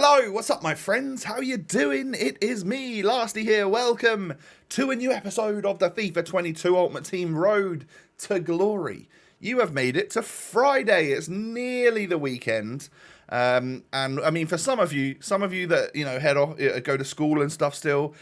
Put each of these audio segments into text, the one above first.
Hello, what's up my friends? How you doing? It is me, Lasty here. Welcome to a new episode of the FIFA 22 Ultimate Team Road to Glory. You have made it to Friday. It's nearly the weekend. And I mean, for some of you that, you know, head off, go to school and stuff still,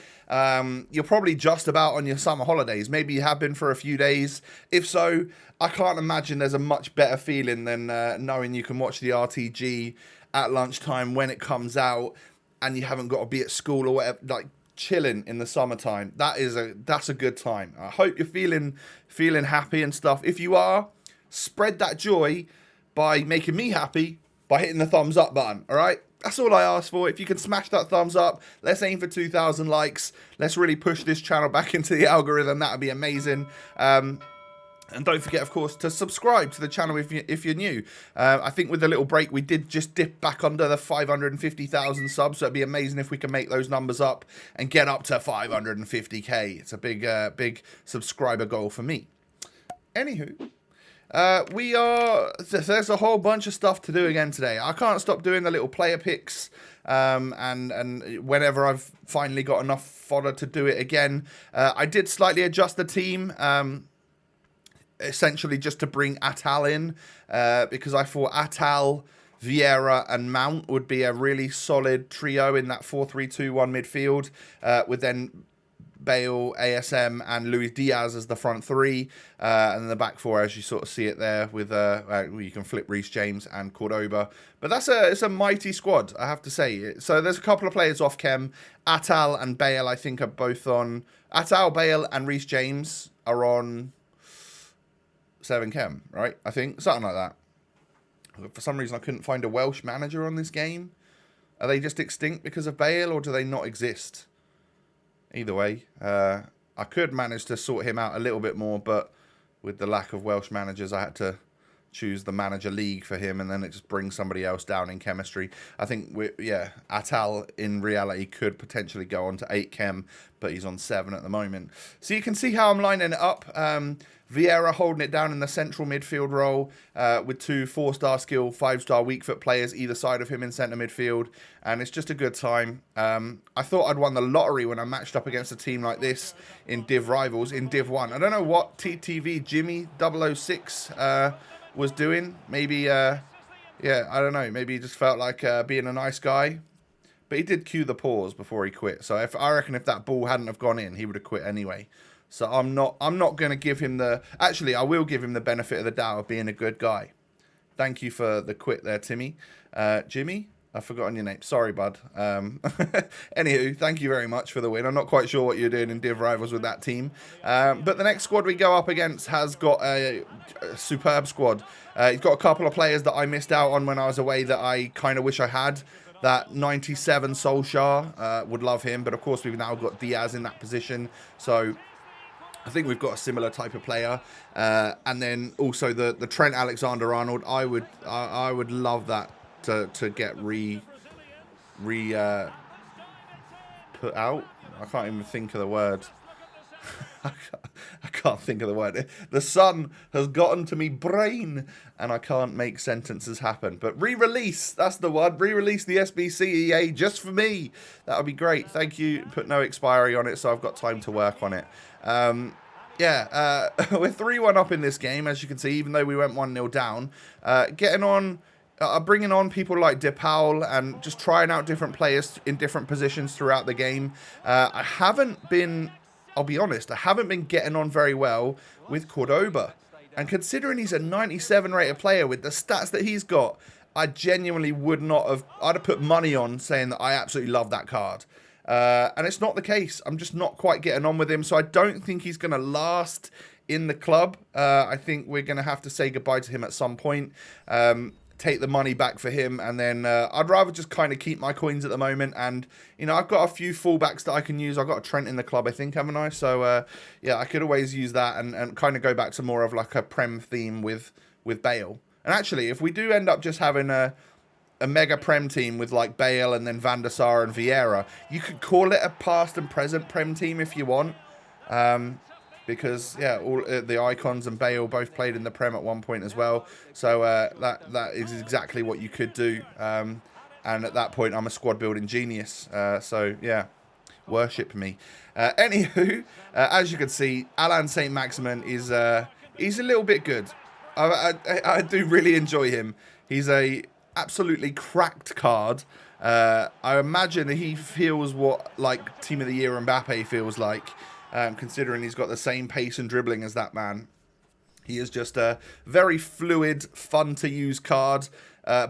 you're probably just about on your summer holidays. Maybe you have been for a few days. If so, I can't imagine there's a much better feeling than knowing you can watch the RTG at lunchtime when it comes out and you haven't got to be at school or whatever, like chilling in the summertime. That's a good time. I hope you're feeling happy and stuff. If you are, spread that joy by making me happy by hitting the thumbs up button, all right? That's all I ask for. If you can smash that thumbs up, let's aim for 2,000 likes. Let's really push this channel back into the algorithm. That would be amazing. And don't forget, of course, to subscribe to the channel if you're new. I think with the little break, we did just dip back under the 550,000 subs. So it'd be amazing if we can make those numbers up and get up to 550k. It's a big subscriber goal for me. Anywho, there's a whole bunch of stuff to do again today. I can't stop doing the little player picks. And whenever I've finally got enough fodder to do it again, I did slightly adjust the team. Essentially just to bring Atal in, because I thought Atal, Vieira and Mount would be a really solid trio in that 4-3-2-1 midfield, with then Bale, ASM and Luis Diaz as the front three, and then the back four as you sort of see it there with you can flip Reece James and Cordoba. But it's a mighty squad, I have to say. So there's a couple of players off chem. Atal and Bale I think are both on. Atal, Bale and Reece James are on 7 chem, right? I think something like that. For some reason I couldn't find a Welsh manager on this game. Are they just extinct because of Bale, or do they not exist? Either way, I could manage to sort him out a little bit more, but with the lack of Welsh managers I had to choose the manager league for him, and then it just brings somebody else down in chemistry. I think Atal in reality could potentially go on to 8 chem, but he's on 7 at the moment. So you can see how I'm lining it up. Vieira holding it down in the central midfield role, with 2 4-star skill, 5-star weak foot players either side of him in centre midfield, and it's just a good time. I thought I'd won the lottery when I matched up against a team like this in Div Rivals in Div 1. I don't know what TTV Jimmy 006 was doing. Maybe yeah, I don't know, maybe he just felt like being a nice guy, but he did cue the pause before he quit. So I reckon if that ball hadn't have gone in, he would have quit anyway. So I'm not going to give him actually I will give him the benefit of the doubt of being a good guy. Thank you for the quit there, Timmy. Jimmy, I've forgotten your name. Sorry, bud. Anywho, thank you very much for the win. I'm not quite sure what you're doing in Div Rivals with that team. But the next squad we go up against has got a superb squad. He's got a couple of players that I missed out on when I was away that I kind of wish I had. That 97 Solskjaer, would love him. But of course, we've now got Diaz in that position. So I think we've got a similar type of player, and then also the Trent Alexander-Arnold. I would love that to get put out. I can't even think of the word. I can't think of the word. The sun has gotten to me brain, and I can't make sentences happen. But re-release, that's the word. Re-release the SBC EA just for me. That would be great. Thank you. Put no expiry on it, so I've got time to work on it. We're 3-1 up in this game, as you can see, even though we went 1-0 down. Bringing on people like De Paul and just trying out different players in different positions throughout the game. I'll be honest, I haven't been getting on very well with Cordoba. And considering he's a 97 rated player with the stats that he's got, I genuinely would not have... I'd have put money on saying that I absolutely love that card. And it's not the case. I'm just not quite getting on with him. So I don't think he's going to last in the club. I think we're going to have to say goodbye to him at some point. Take the money back for him, and then I'd rather just kind of keep my coins at the moment. And you know, I've got a few fullbacks that I can use. I've got a Trent in the club, I think, haven't I? So yeah, I could always use that and kind of go back to more of like a Prem theme with Bale. And actually, if we do end up just having a mega Prem team with like Bale and then Van der Sar and Vieira, you could call it a past and present Prem team if you want. Because yeah, all the icons and Bale both played in the Prem at one point as well. So that is exactly what you could do. And at that point, I'm a squad building genius. So, yeah, worship me. Anywho, as you can see, Alain Saint-Maximin is he's a little bit good. I do really enjoy him. He's a absolutely cracked card. I imagine he feels what like Team of the Year Mbappe feels like, considering he's got the same pace and dribbling as that man. He is just a very fluid, fun to use card.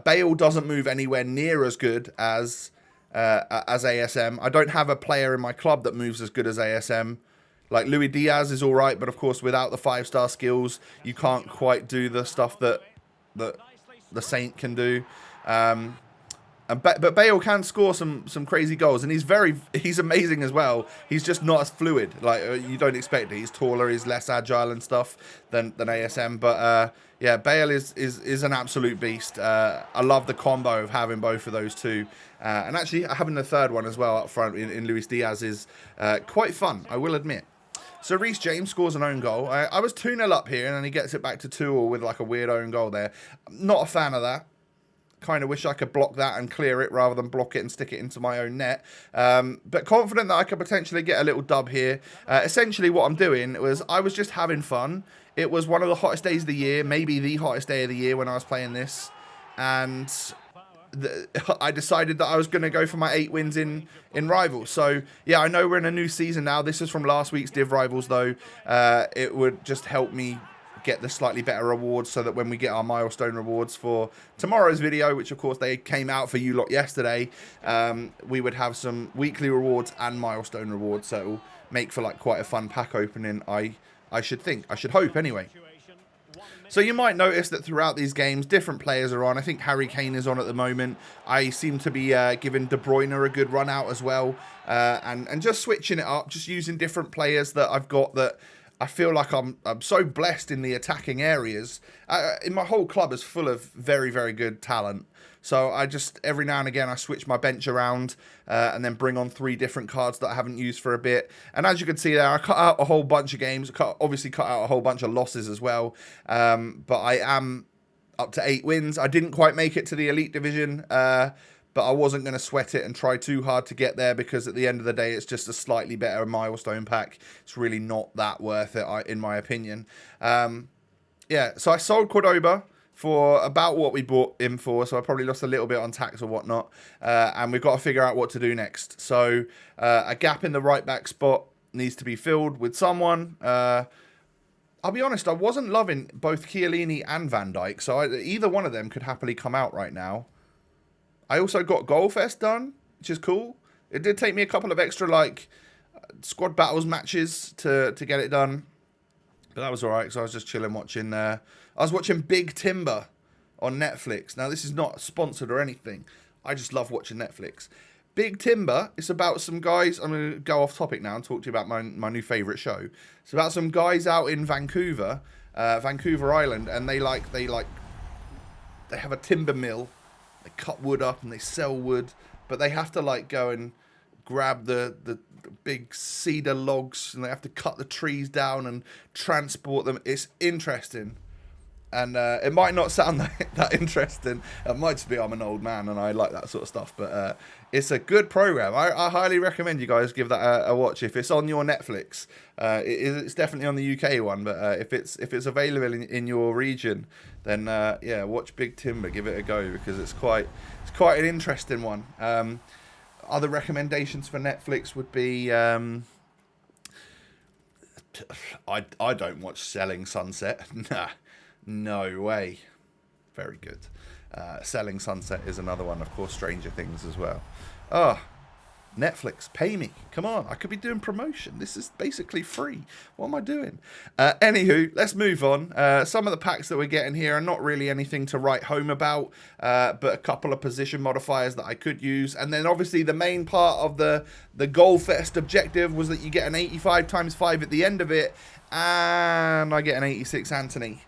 Bale doesn't move anywhere near as good as ASM. I don't have a player in my club that moves as good as ASM. Like Luis Diaz is all right, but of course without the 5-star skills, you can't quite do the stuff that the Saint can do. But Bale can score some crazy goals, and he's amazing as well. He's just not as fluid. Like you don't expect it. He's taller, he's less agile and stuff than ASM. But yeah, Bale is an absolute beast. I love the combo of having both of those two, and actually having the third one as well up front in Luis Diaz is quite fun, I will admit. So Reece James scores an own goal. I was 2-0 up here, and then he gets it back to 2-2 with like a weird own goal there. Not a fan of that. Kind of wish I could block that and clear it rather than block it and stick it into my own net. But confident that I could potentially get a little dub here. Essentially what I'm doing was I was just having fun. It was one of the hottest days of the year, maybe the hottest day of the year when I was playing this. And I decided that I was going to go for my 8 wins in Rivals. So, yeah, I know we're in a new season now. This is from last week's Div Rivals, though. It would just help me get the slightly better rewards so that when we get our milestone rewards for tomorrow's video, which, of course, they came out for you lot yesterday, we would have some weekly rewards and milestone rewards. So it will make for, like, quite a fun pack opening, I should think. I should hope, anyway. So you might notice that throughout these games, different players are on. I think Harry Kane is on at the moment. I seem to be giving De Bruyne a good run out as well. And just switching it up, just using different players that I've got that I feel like I'm so blessed in the attacking areas. In my whole club is full of very, very good talent. So I just, every now and again, I switch my bench around and then bring on 3 different cards that I haven't used for a bit. And as you can see there, I cut out a whole bunch of games. Obviously cut out a whole bunch of losses as well. But I am up to 8 wins. I didn't quite make it to the Elite Division, but I wasn't going to sweat it and try too hard to get there because at the end of the day, it's just a slightly better milestone pack. It's really not that worth it, in my opinion. Yeah, so I sold Cordoba for about what we bought him for, so I probably lost a little bit on tax or whatnot, and we've got to figure out what to do next. So a gap in the right back spot needs to be filled with someone. I'll be honest, I wasn't loving both Chiellini and Van Dijk, so either one of them could happily come out right now. I also got Goalfest done, which is cool. It did take me a couple of extra like squad battles matches to get it done, but that was alright because I was just chilling watching. I was watching Big Timber on Netflix. Now this is not sponsored or anything. I just love watching Netflix. Big Timber. It's about some guys. I'm going to go off topic now and talk to you about my new favourite show. It's about some guys out in Vancouver, Vancouver Island, and they have a timber mill. They cut wood up and they sell wood, but they have to like go and grab the big cedar logs and they have to cut the trees down and transport them. It's interesting. And it might not sound that interesting. It might just be I'm an old man and I like that sort of stuff. But it's a good program. I highly recommend you guys give that a watch. If it's on your Netflix, it's definitely on the UK one. But if it's available in your region, then yeah, watch Big Timber. Give it a go because it's quite an interesting one. Other recommendations for Netflix would be I don't watch Selling Sunset. Nah. No way. Very good. Selling Sunset is another one. Of course, Stranger Things as well. Oh, Netflix, pay me. Come on. I could be doing promotion. This is basically free. What am I doing? Anywho, let's move on. Some of the packs that we're getting here are not really anything to write home about, but a couple of position modifiers that I could use. And then obviously the main part of the Goal Fest objective was that you get an 85 times 5 at the end of it. And I get an 86 Anthony.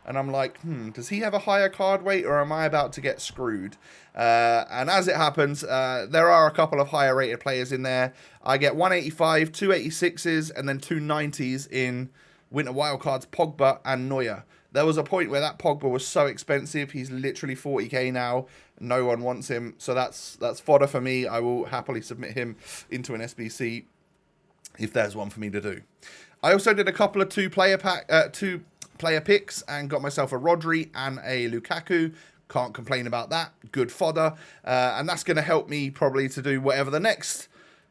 And I'm like, does he have a higher card weight or am I about to get screwed? And as it happens, there are a couple of higher rated players in there. I get 185, 286s, and then 290s in Winter Wildcards, Pogba and Neuer. There was a point where that Pogba was so expensive. He's literally 40k now. No one wants him. So that's fodder for me. I will happily submit him into an SBC if there's one for me to do. I also did a couple of two-player picks and got myself a Rodri and a Lukaku. Can't complain about that. Good fodder. And that's going to help me probably to do whatever the next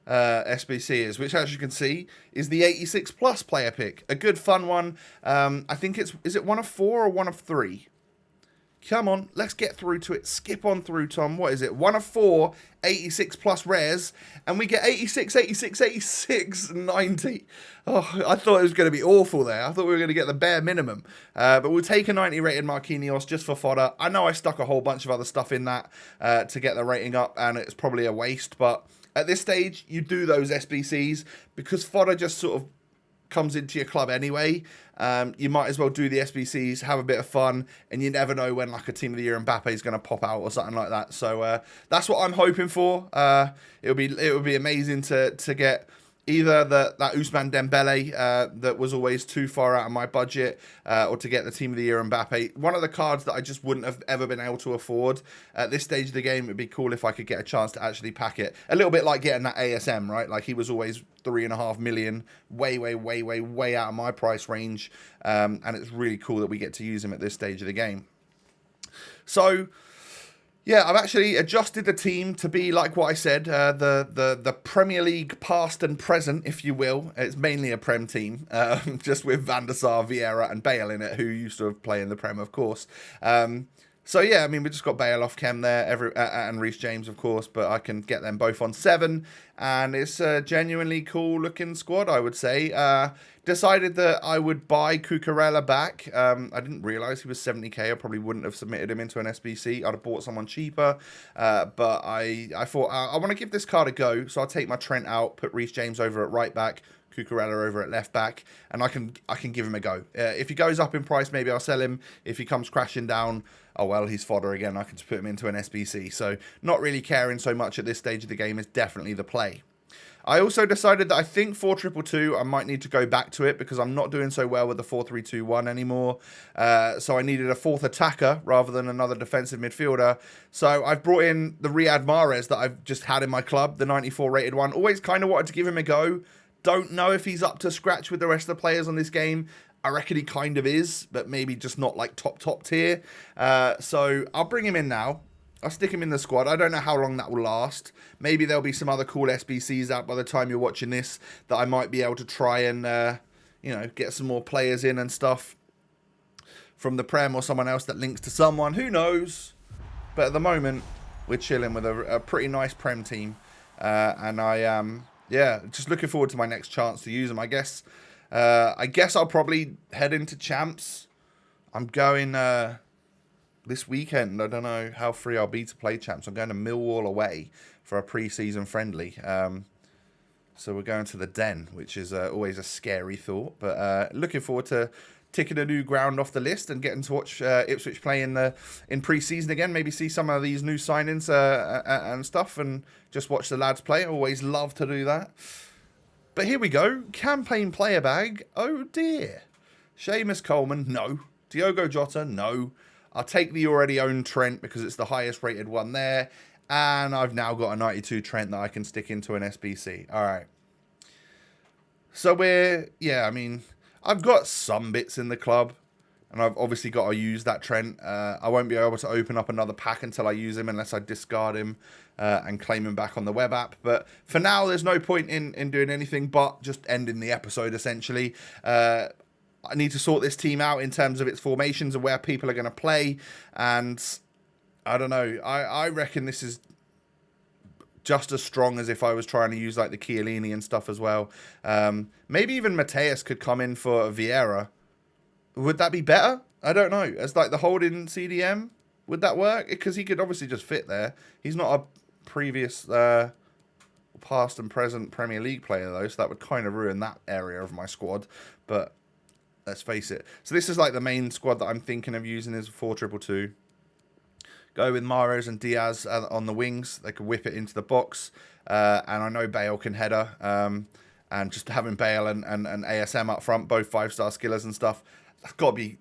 SBC is, which, as you can see, is the 86 plus player pick. A good fun one. I think is it one of 4 or one of 3? Come on, let's get through to it. Skip on through, Tom. What is it? 1 of 4, 86 plus rares, and we get 86, 86, 86, 90. Oh, I thought it was going to be awful there. I thought we were going to get the bare minimum. But we'll take a 90 rated Marquinhos just for fodder. I know I stuck a whole bunch of other stuff in that to get the rating up, and it's probably a waste, but at this stage, you do those SBCs because fodder just sort of comes into your club anyway. You might as well do the SBCs, have a bit of fun, and you never know when like a Team of the Year Mbappe is going to pop out or something like that. So that's what I'm hoping for. It would be amazing to get either that Ousmane Dembele that was always too far out of my budget, or to get the Team of the Year Mbappe. One of the cards that I just wouldn't have ever been able to afford. At this stage of the game, it would be cool if I could get a chance to actually pack it. A little bit like getting that ASM, right? Like he was always 3.5 million, way out of my price range. And it's really cool that we get to use him at this stage of the game. So yeah, I've actually adjusted the team to be like what I said, the Premier League past and present, if you will. It's mainly a Prem team, just with Van der Sar, Vieira and Bale in it, who used to play in the Prem, of course. So yeah, I mean, we just got Bale off chem there, and Reece James, of course, but I can get them both on 7, and it's a genuinely cool looking squad, I would say. Decided that I would buy Cucurella back. I didn't realise he was 70k. I probably wouldn't have submitted him into an SBC. I'd have bought someone cheaper, but I thought I want to give this card a go, so I'll take my Trent out, put Reece James over at right back, Cucurella over at left back, and I can give him a go. If he goes up in price, maybe I'll sell him. If he comes crashing down, oh well, he's fodder again. I can just put him into an SBC. So not really caring so much at this stage of the game is definitely the play. I also decided that I think 4-2-2, I might need to go back to it because I'm not doing so well with the 4-3-2-1 anymore. So I needed a 4th attacker rather than another defensive midfielder. So I've brought in the Riyad Mahrez that I've just had in my club, the 94 rated one. Always kind of wanted to give him a go. Don't know if he's up to scratch with the rest of the players on this game. I reckon he kind of is, but maybe just not like top tier. So I'll bring him in now. I'll stick him in the squad. I don't know how long that will last. Maybe there'll be some other cool SBCs out by the time you're watching this that I might be able to try and, get some more players in and stuff from the Prem or someone else that links to someone. Who knows? But at the moment, we're chilling with a pretty nice Prem team. And I am, just looking forward to my next chance to use them, I guess. I guess I'll probably head into Champs. I'm going this weekend. I don't know how free I'll be to play Champs. I'm going to Millwall away for a pre-season friendly. So we're going to the Den, which is always a scary thought. But looking forward to ticking a new ground off the list and getting to watch Ipswich play in pre-season again. Maybe see some of these new signings and stuff and just watch the lads play. I always love to do that. But here we go. Campaign player bag. Oh dear. Seamus Coleman, no. Diogo Jota, no. I'll take the already owned Trent because it's the highest rated one there. And I've now got a 92 Trent that I can stick into an SBC. All right. So I've got some bits in the club. And I've obviously got to use that Trent. I won't be able to open up another pack until I use him unless I discard him and claim him back on the web app. But for now, there's no point in doing anything but just ending the episode, essentially. I need to sort this team out in terms of its formations and where people are going to play. And I don't know. I reckon this is just as strong as if I was trying to use like the Chiellini and stuff as well. Maybe even Mateus could come in for Vieira. Would that be better? I don't know. As like the holding CDM, would that work? Because he could obviously just fit there. He's not a previous past and present Premier League player though, so that would kind of ruin that area of my squad. But let's face it. So this is like the main squad that I'm thinking of using is 4-2-2. Go with Mahrez and Diaz on the wings. They can whip it into the box. And I know Bale can header. And just having Bale and ASM up front, both 5-star skillers and stuff,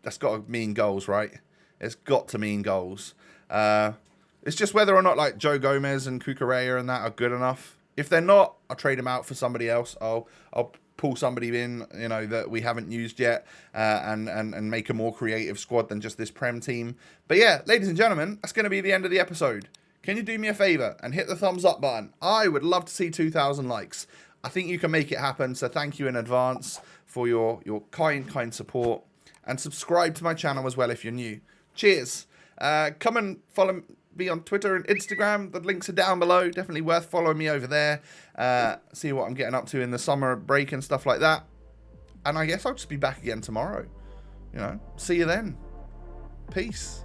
that's got to mean goals, right? It's got to mean goals. It's just whether or not like Joe Gomez and Cucurella and that are good enough. If they're not, I'll trade them out for somebody else. I'll pull somebody in, you know, that we haven't used yet, and make a more creative squad than just this Prem team. But yeah, ladies and gentlemen, that's going to be the end of the episode. Can you do me a favor and hit the thumbs up button? I would love to see 2,000 likes. I think you can make it happen, so thank you in advance for your kind support. And subscribe to my channel as well if you're new. Cheers. Come and follow me on Twitter and Instagram. The links are down below. Definitely worth following me over there. See what I'm getting up to in the summer break and stuff like that. And I guess I'll just be back again tomorrow. You know, see you then. Peace.